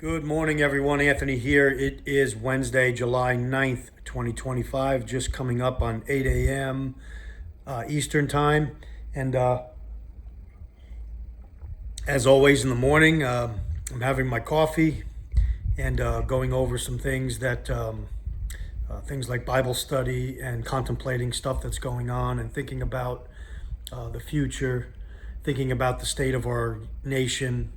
Good morning, everyone. Anthony here. It is Wednesday, July 9th, 2025, just coming up on 8 a.m. Eastern Time. And as always in the morning, I'm having my coffee and going over some things things like Bible study and contemplating stuff that's going on and thinking about the future, thinking about the state of our nation,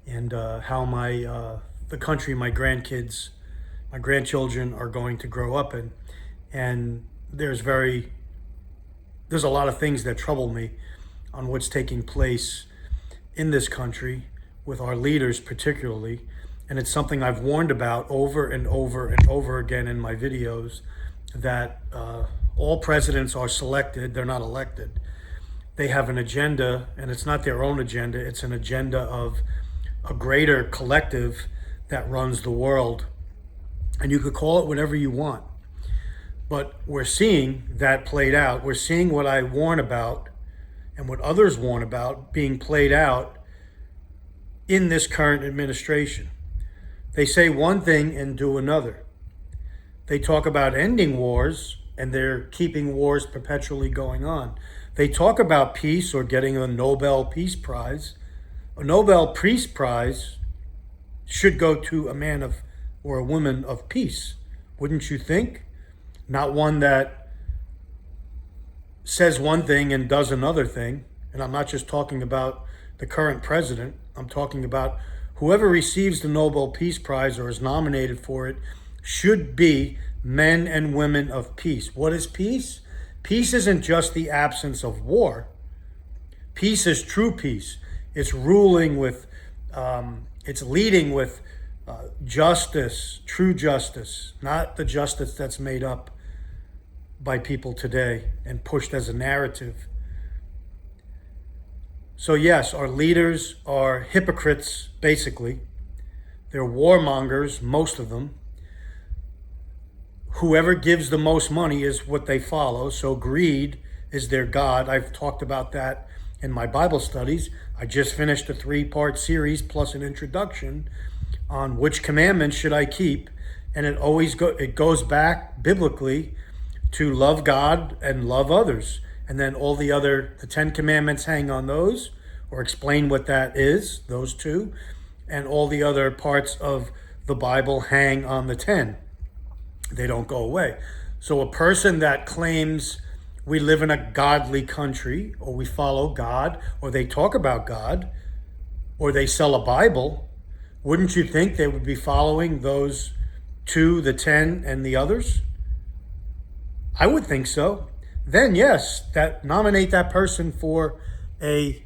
and how the country my grandchildren are going to grow up in. And there's a lot of things that trouble me on what's taking place in this country with our leaders particularly. And it's something I've warned about over and over and over again in my videos, that all presidents are selected, they're not elected. They have an agenda, and it's not their own agenda, it's an agenda of a greater collective that runs the world. And you could call it whatever you want. But we're seeing that played out. We're seeing what I warn about and what others warn about being played out in this current administration. They say one thing and do another. They talk about ending wars, and they're keeping wars perpetually going on. They talk about peace or getting a Nobel Peace Prize. A Nobel Peace Prize should go to a man or a woman of peace, wouldn't you think? Not one that says one thing and does another thing. And I'm not just talking about the current president. I'm talking about whoever receives the Nobel Peace Prize or is nominated for it should be men and women of peace. What is peace? Peace isn't just the absence of war. Peace is true peace. It's ruling with, it's leading with justice, true justice, not the justice that's made up by people today and pushed as a narrative. So yes, our leaders are hypocrites, basically. They're warmongers, most of them. Whoever gives the most money is what they follow. So greed is their God. I've talked about that in my Bible studies. I just finished a 3-part series plus an introduction on which commandments should I keep. And it goes back biblically to love God and love others. And then the 10 commandments hang on those, or explain what that is, those two. And all the other parts of the Bible hang on the 10. They don't go away. So a person that claims we live in a godly country, or we follow God, or they talk about God, or they sell a Bible, wouldn't you think they would be following those 2, the 10, and the others? I would think so. Then yes, nominate that person for a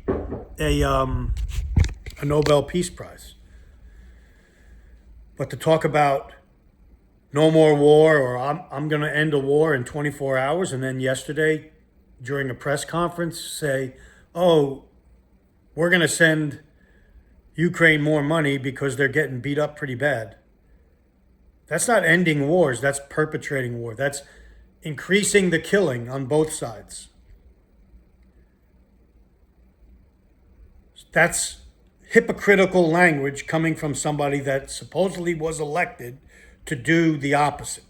Nobel Peace Prize. But to talk about no more war, or I'm going to end a war in 24 hours, and then yesterday during a press conference say, oh, we're going to send Ukraine more money because they're getting beat up pretty bad. That's not ending wars. That's perpetrating war. That's increasing the killing on both sides. That's hypocritical language coming from somebody that supposedly was elected to do the opposite.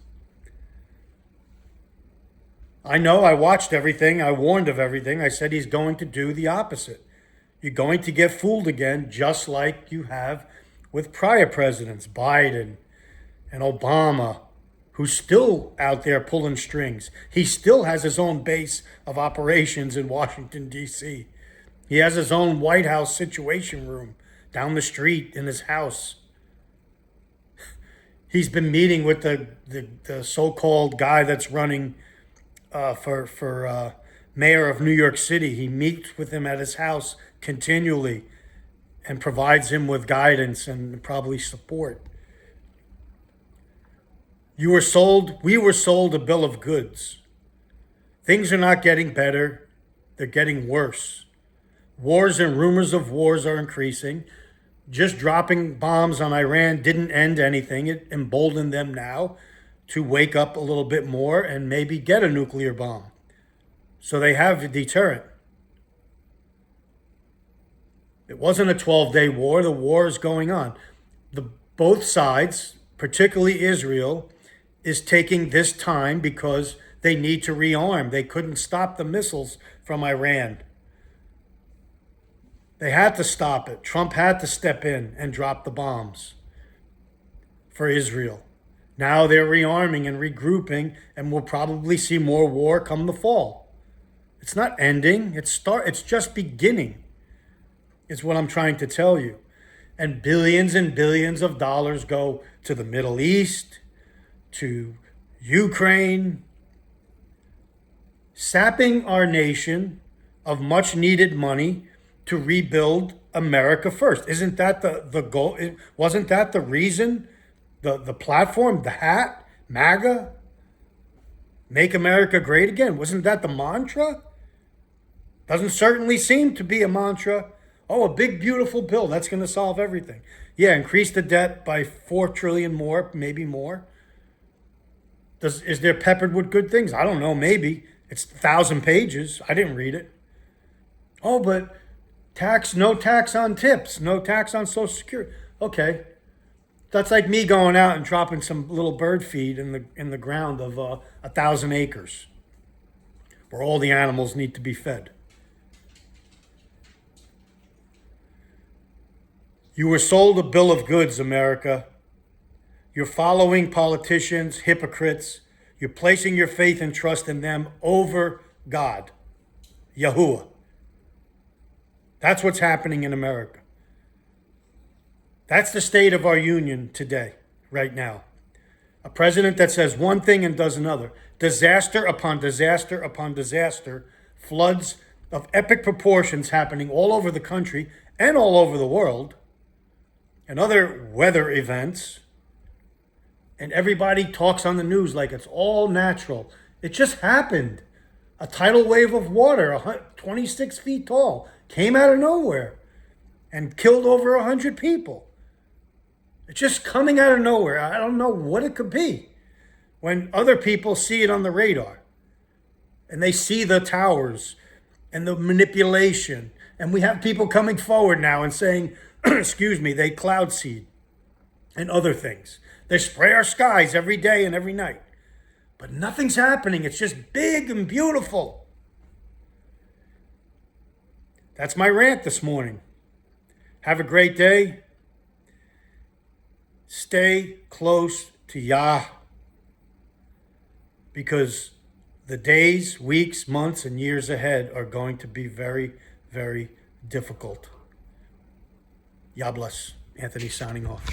I know, I watched everything. I warned of everything. I said he's going to do the opposite. You're going to get fooled again, just like you have with prior presidents, Biden and Obama, who's still out there pulling strings. He still has his own base of operations in Washington, D.C. He has his own White House Situation Room down the street in his house. He's been meeting with the so-called guy that's running for mayor of New York City. He meets with him at his house continually and provides him with guidance and probably support. We were sold a bill of goods. Things are not getting better. They're getting worse. Wars and rumors of wars are increasing. Just dropping bombs on Iran didn't end anything. It emboldened them now to wake up a little bit more and maybe get a nuclear bomb. So they have a deterrent. It wasn't a 12-day war. The war is going on. both sides, particularly Israel, is taking this time because they need to rearm. They couldn't stop the missiles from Iran. They had to stop it. Trump had to step in and drop the bombs for Israel. Now they're rearming and regrouping, and we'll probably see more war come the fall. It's not ending. It's just beginning, is what I'm trying to tell you. And billions of dollars go to the Middle East, to Ukraine, sapping our nation of much needed money to rebuild America first. Isn't that the goal? Wasn't that the reason, the platform, the hat, MAGA, make America great again? Wasn't that the mantra? Doesn't certainly seem to be a mantra. Oh, a big, beautiful bill. That's going to solve everything. Yeah, increase the debt by $4 trillion more, maybe more. Is there peppered with good things? I don't know, maybe. It's 1,000 pages. I didn't read it. Oh, but no tax on tips, no tax on Social Security. Okay. That's like me going out and dropping some little bird feed in the ground of 1,000 acres where all the animals need to be fed. You were sold a bill of goods, America. You're following politicians, hypocrites. You're placing your faith and trust in them over God, Yahuwah. That's what's happening in America. That's the state of our union today, right now. A president that says one thing and does another. Disaster upon disaster upon disaster. Floods of epic proportions happening all over the country and all over the world. And other weather events. And everybody talks on the news like it's all natural. It just happened. A tidal wave of water, 26 feet tall, came out of nowhere and killed over 100 people. It's just coming out of nowhere. I don't know what it could be when other people see it on the radar and they see the towers and the manipulation. And we have people coming forward now and saying, excuse me, they cloud seed and other things. They spray our skies every day and every night. But nothing's happening. It's just big and beautiful. That's my rant this morning. Have a great day. Stay close to Yah, because the days, weeks, months, and years ahead are going to be very, very difficult. Yah bless. Anthony signing off.